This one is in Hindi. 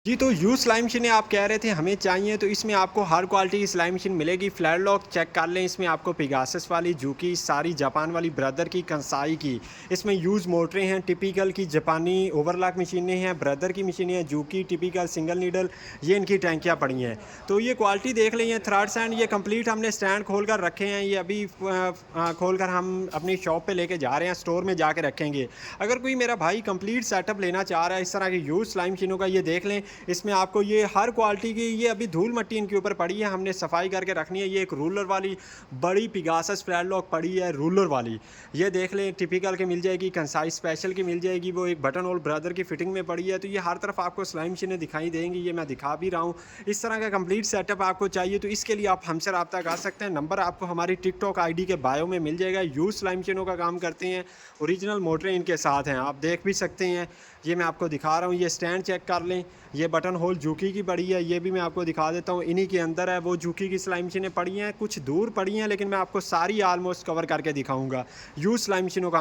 जी, तो यू सिलाई मशीनें आप कह रहे थे हमें चाहिए, तो इसमें आपको हर क्वालिटी की सिलाई मशीन मिलेगी। फ्लैट लॉक चेक कर लें, इसमें आपको पिगासस वाली, जूकी, सारी जापान वाली, ब्रदर की, कंसाई की। इसमें यूज़ मोटरें हैं, टिपिकल की जापानी ओवरलॉक मशीनें हैं, ब्रदर की मशीनें हैं, जूकी, टिपिकल, सिंगल नीडल, ये इनकी टैंकियाँ पड़ी हैं। तो ये क्वालिटी देख लें, ये थ्रेड्स एंड ये कंप्लीट हमने स्टैंड खोल कर रखे हैं। ये अभी खोल कर हम अपनी शॉप पे लेके जा रहे हैं, स्टोर में जाके रखेंगे। अगर कोई मेरा भाई कंप्लीट सेटअप लेना चाह रहा है इस तरह की यूज़ सिलाई मशीनों का, ये देख लें। इसमें आपको ये हर क्वालिटी की, ये अभी धूल मट्टी इनके ऊपर पड़ी है, हमने सफाई करके रखनी है। ये एक रूलर वाली बड़ी पिगासस फ्लैट लॉक पड़ी है, रूलर वाली, ये देख लें। टिपिकल की मिल जाएगी, कंसाई स्पेशल की मिल जाएगी, वो एक बटन होल ब्रदर की फिटिंग में पड़ी है। तो ये हर तरफ आपको सिलाई मशीनें दिखाई देंगी, ये मैं दिखा भी रहा हूँ। इस तरह का कंप्लीट सेटअप आपको चाहिए तो इसके लिए आप हमसे रब्ता कर सकते हैं। नंबर आपको हमारी टिकटॉक आईडी के बायो में मिल जाएगा। यूज सिलाई मशीनों का काम करते हैं, ओरिजिनल मोटरें इनके साथ हैं, आप देख भी सकते हैं। ये मैं आपको दिखा रहा हूँ, ये स्टैंड चेक कर लें। ये बटन होल जूकी की पड़ी है, ये भी मैं आपको दिखा देता हूँ। इन्हीं के अंदर है वो जूकी की सिलाई मशीनें पड़ी हैं, कुछ दूर पड़ी हैं, लेकिन मैं आपको सारी ऑलमोस्ट कवर करके दिखाऊंगा। यूज सिलाई मशीनों का